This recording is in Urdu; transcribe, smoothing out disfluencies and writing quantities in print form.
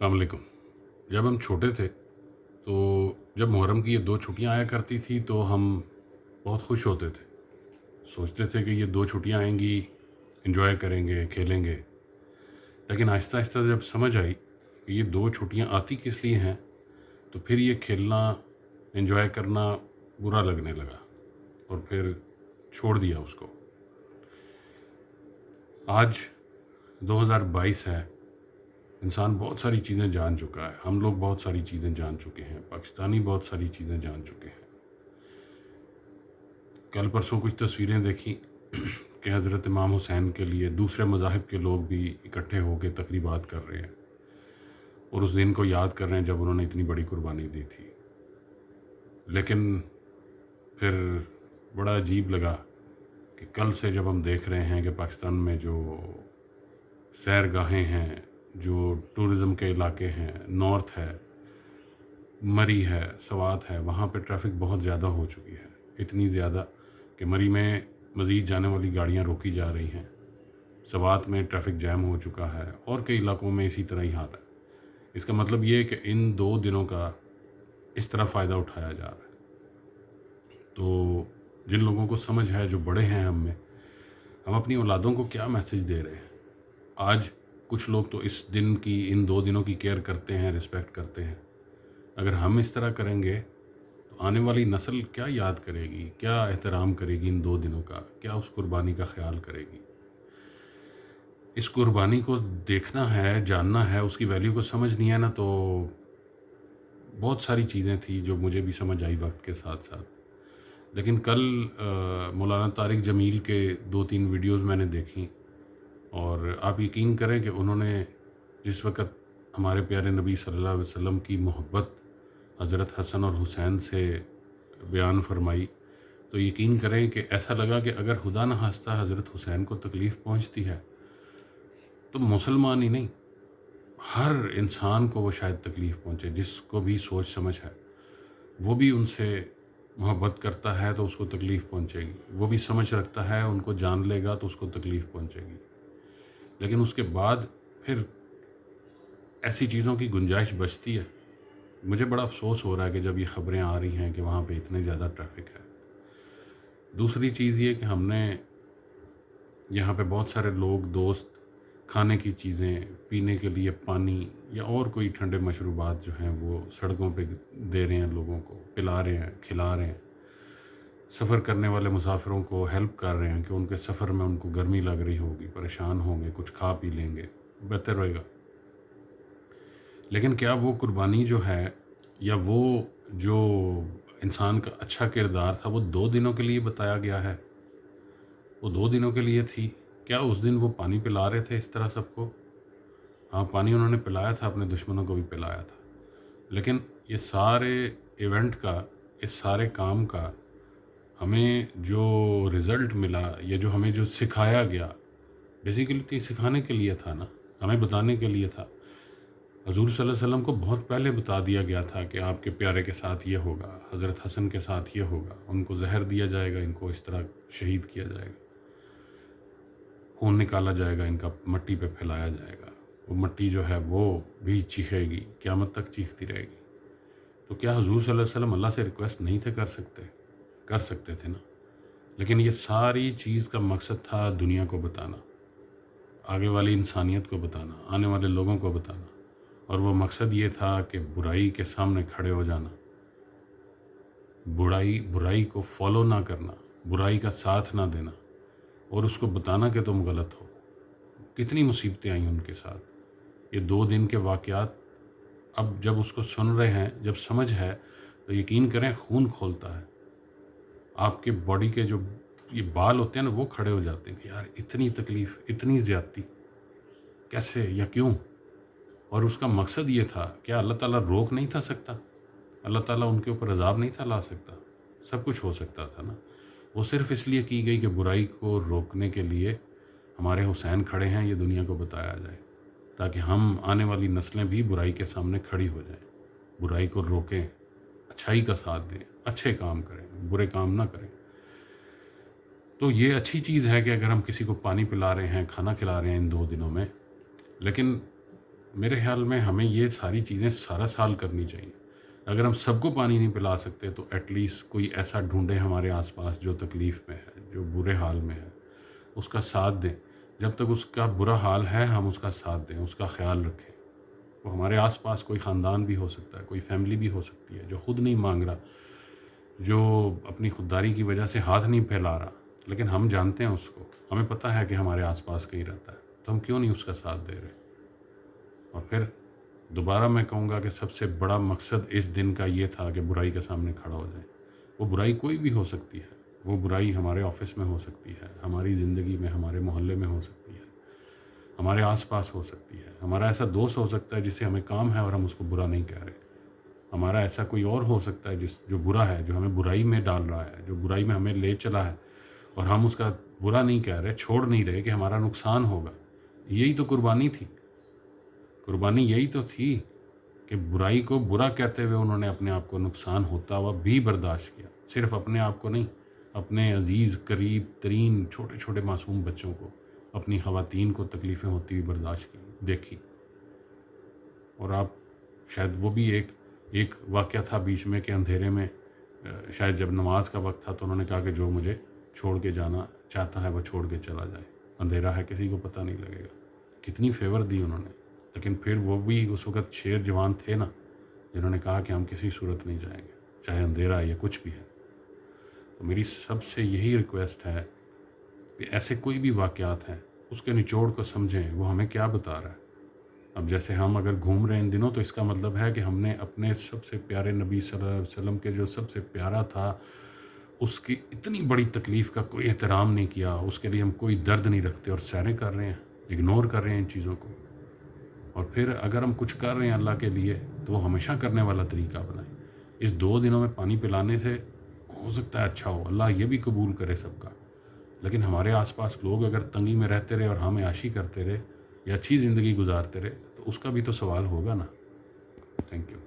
السلام علیکم۔ جب ہم چھوٹے تھے تو جب محرم کی یہ 2 چھٹیاں آیا کرتی تھی تو ہم بہت خوش ہوتے تھے، سوچتے تھے کہ یہ 2 چھٹیاں آئیں گی، انجوائے کریں گے، کھیلیں گے۔ لیکن آہستہ آہستہ جب سمجھ آئی کہ یہ 2 چھٹیاں آتی کس لیے ہیں تو پھر یہ کھیلنا، انجوائے کرنا برا لگنے لگا اور پھر چھوڑ دیا اس کو۔ آج 2022 ہے، انسان بہت ساری چیزیں جان چکا ہے، ہم لوگ بہت ساری چیزیں جان چکے ہیں، پاکستانی بہت ساری چیزیں جان چکے ہیں۔ کل پرسوں کچھ تصویریں دیکھی کہ حضرت امام حسین کے لیے دوسرے مذاہب کے لوگ بھی اکٹھے ہو کے تقریبات کر رہے ہیں اور اس دن کو یاد کر رہے ہیں جب انہوں نے اتنی بڑی قربانی دی تھی۔ لیکن پھر بڑا عجیب لگا کہ کل سے جب ہم دیکھ رہے ہیں کہ پاکستان میں جو سیر گاہیں ہیں، جو ٹورزم کے علاقے ہیں، نارتھ ہے، مری ہے، سوات ہے، وہاں پہ ٹریفک بہت زیادہ ہو چکی ہے، اتنی زیادہ کہ مری میں مزید جانے والی گاڑیاں روکی جا رہی ہیں، سوات میں ٹریفک جیم ہو چکا ہے اور کئی علاقوں میں اسی طرح ہی حال ہے۔ اس کا مطلب یہ ہے کہ ان 2 دنوں کا اس طرح فائدہ اٹھایا جا رہا ہے۔ تو جن لوگوں کو سمجھ ہے، جو بڑے ہیں ہم میں، ہم اپنی اولادوں کو کیا میسج دے رہے ہیں؟ آج کچھ لوگ تو اس دن کی، ان 2 دنوں کی کیئر کرتے ہیں، رسپیکٹ کرتے ہیں۔ اگر ہم اس طرح کریں گے تو آنے والی نسل کیا یاد کرے گی، کیا احترام کرے گی ان 2 دنوں کا، کیا اس قربانی کا خیال کرے گی؟ اس قربانی کو دیکھنا ہے، جاننا ہے، اس کی ویلیو کو سمجھنی ہے نا، تو بہت ساری چیزیں تھیں جو مجھے بھی سمجھ آئی وقت کے ساتھ ساتھ۔ لیکن کل مولانا طارق جمیل کے 2-3 ویڈیوز میں نے دیکھیں اور آپ یقین کریں کہ انہوں نے جس وقت ہمارے پیارے نبی صلی اللہ علیہ وسلم کی محبت حضرت حسن اور حسین سے بیان فرمائی تو یقین کریں کہ ایسا لگا کہ اگر خدا نہ خواستہ حضرت حسین کو تکلیف پہنچتی ہے تو مسلمان ہی نہیں، ہر انسان کو وہ شاید تکلیف پہنچے، جس کو بھی سوچ سمجھ ہے، وہ بھی ان سے محبت کرتا ہے تو اس کو تکلیف پہنچے گی، وہ بھی سمجھ رکھتا ہے ان کو جان لے گا تو اس کو تکلیف پہنچے گی۔ لیکن اس کے بعد پھر ایسی چیزوں کی گنجائش بچتی ہے۔ مجھے بڑا افسوس ہو رہا ہے کہ جب یہ خبریں آ رہی ہیں کہ وہاں پہ اتنے زیادہ ٹریفک ہے۔ دوسری چیز یہ کہ ہم نے یہاں پہ بہت سارے لوگ، دوست، کھانے کی چیزیں، پینے کے لیے پانی یا اور کوئی ٹھنڈے مشروبات جو ہیں وہ سڑکوں پہ دے رہے ہیں، لوگوں کو پلا رہے ہیں، کھلا رہے ہیں۔ سفر کرنے والے مسافروں کو ہیلپ کر رہے ہیں کہ ان کے سفر میں ان کو گرمی لگ رہی ہوگی، پریشان ہوں گے، کچھ کھا پی لیں گے، بہتر رہے گا۔ لیکن کیا وہ قربانی جو ہے یا وہ جو انسان کا اچھا کردار تھا وہ 2 دنوں کے لیے بتایا گیا ہے؟ وہ 2 دنوں کے لیے تھی؟ کیا اس دن وہ پانی پلا رہے تھے اس طرح سب کو؟ ہاں، پانی انہوں نے پلایا تھا، اپنے دشمنوں کو بھی پلایا تھا۔ لیکن یہ سارے ایونٹ کا، اس سارے کام کا ہمیں جو رزلٹ ملا یا جو ہمیں جو سکھایا گیا، بیسیکلی تو یہ سکھانے کے لیے تھا نا، ہمیں بتانے کے لیے تھا۔ حضور صلی اللہ علیہ وسلم کو بہت پہلے بتا دیا گیا تھا کہ آپ کے پیارے کے ساتھ یہ ہوگا، حضرت حسن کے ساتھ یہ ہوگا، ان کو زہر دیا جائے گا، ان کو اس طرح شہید کیا جائے گا، خون نکالا جائے گا، ان کا مٹی پہ پھیلایا جائے گا، وہ مٹی جو ہے وہ بھی چیخے گی، قیامت تک چیختی رہے گی۔ تو کیا حضور صلی اللہ علیہ وسلم اللہ سے ریکویسٹ نہیں تھے کر سکتے تھے نا؟ لیکن یہ ساری چیز کا مقصد تھا دنیا کو بتانا، آگے والی انسانیت کو بتانا، آنے والے لوگوں کو بتانا، اور وہ مقصد یہ تھا کہ برائی کے سامنے کھڑے ہو جانا، برائی کو فالو نہ کرنا، برائی کا ساتھ نہ دینا، اور اس کو بتانا کہ تم غلط ہو۔ کتنی مصیبتیں آئیں ان کے ساتھ۔ یہ 2 دن کے واقعات اب جب اس کو سن رہے ہیں، جب سمجھ ہے، تو یقین کریں خون کھولتا ہے۔ آپ کے باڈی کے جو یہ بال ہوتے ہیں نا وہ کھڑے ہو جاتے ہیں کہ یار اتنی تکلیف، اتنی زیادتی کیسے یا کیوں؟ اور اس کا مقصد یہ تھا کہ اللہ تعالیٰ روک نہیں تھا سکتا؟ اللہ تعالیٰ ان کے اوپر عذاب نہیں تھا لا سکتا؟ سب کچھ ہو سکتا تھا نا۔ وہ صرف اس لیے کی گئی کہ برائی کو روکنے کے لیے ہمارے حسین کھڑے ہیں، یہ دنیا کو بتایا جائے، تاکہ ہم آنے والی نسلیں بھی برائی کے سامنے کھڑی ہو جائیں، برائی کو روکیں، اچھائی کا ساتھ دیں، اچھے کام کریں، برے کام نہ کریں۔ تو یہ اچھی چیز ہے کہ اگر ہم کسی کو پانی پلا رہے ہیں، کھانا کھلا رہے ہیں ان 2 دنوں میں، لیکن میرے خیال میں ہمیں یہ ساری چیزیں سارا سال کرنی چاہیے. اگر ہم سب کو پانی نہیں پلا سکتے تو ایٹ لیسٹ کوئی ایسا ڈھونڈیں ہمارے آس پاس جو تکلیف میں ہے، جو برے حال میں ہے، اس کا ساتھ دیں. جب تک اس کا برا حال ہے ہم اس کا ساتھ دیں، اس کا خیال رکھیں. وہ ہمارے آس پاس کوئی خاندان بھی ہو سکتا ہے، کوئی فیملی بھی ہو سکتی ہے جو خود نہیں مانگ رہا، جو اپنی خودداری کی وجہ سے ہاتھ نہیں پھیلا رہا، لیکن ہم جانتے ہیں اس کو، ہمیں پتہ ہے کہ ہمارے آس پاس کہیں رہتا ہے، تو ہم کیوں نہیں اس کا ساتھ دے رہے. اور پھر دوبارہ میں کہوں گا کہ سب سے بڑا مقصد اس دن کا یہ تھا کہ برائی کے سامنے کھڑا ہو جائیں. وہ برائی کوئی بھی ہو سکتی ہے، وہ برائی ہمارے آفس میں ہو سکتی ہے، ہماری زندگی میں، ہمارے محلے میں ہو سکتی ہے، ہمارے آس پاس ہو سکتی ہے. ہمارا ایسا دوست ہو سکتا ہے جس سے ہمیں کام ہے اور ہم اس کو برا نہیں کہہ رہے. ہمارا ایسا کوئی اور ہو سکتا ہے جو برا ہے، جو ہمیں برائی میں ڈال رہا ہے، جو برائی میں ہمیں لے چلا ہے، اور ہم اس کا برا نہیں کہہ رہے، چھوڑ نہیں رہے کہ ہمارا نقصان ہوگا. یہی تو قربانی تھی. قربانی یہی تو تھی کہ برائی کو برا کہتے ہوئے انہوں نے اپنے آپ کو نقصان ہوتا ہوا بھی برداشت کیا. صرف اپنے آپ کو نہیں، اپنے عزیز قریب ترین چھوٹے چھوٹے معصوم بچوں کو، اپنی خواتین کو تکلیفیں ہوتی ہوئی برداشت کی، دیکھی. اور آپ شاید وہ بھی ایک واقعہ تھا بیچ میں کہ اندھیرے میں شاید جب نماز کا وقت تھا تو انہوں نے کہا کہ جو مجھے چھوڑ کے جانا چاہتا ہے وہ چھوڑ کے چلا جائے، اندھیرا ہے کسی کو پتہ نہیں لگے گا. کتنی فیور دی انہوں نے. لیکن پھر وہ بھی اس وقت شیر جوان تھے نا، جنہوں نے کہا کہ ہم کسی صورت نہیں جائیں گے، چاہے اندھیرا ہے یا کچھ بھی ہے. تو میری سب سے یہی ریکویسٹ ہے کہ ایسے کوئی بھی واقعات ہیں اس کے نچوڑ کو سمجھیں، وہ ہمیں کیا بتا رہا ہے. اب جیسے ہم اگر گھوم رہے ہیں ان دنوں تو اس کا مطلب ہے کہ ہم نے اپنے سب سے پیارے نبی صلی اللہ علیہ وسلم کے جو سب سے پیارا تھا اس کی اتنی بڑی تکلیف کا کوئی احترام نہیں کیا، اس کے لیے ہم کوئی درد نہیں رکھتے اور سیریں کر رہے ہیں، اگنور کر رہے ہیں ان چیزوں کو. اور پھر اگر ہم کچھ کر رہے ہیں اللہ کے لیے تو وہ ہمیشہ کرنے والا طریقہ بنائیں. اس 2 دنوں میں پانی پلانے سے ہو سکتا ہے اچھا ہو، اللہ یہ بھی قبول کرے سب کا. لیکن ہمارے آس پاس لوگ اگر تنگی میں رہتے رہے اور ہم عیاشی کرتے رہے یا اچھی زندگی گزارتے رہے تو اس کا بھی تو سوال ہوگا نا. Thank you.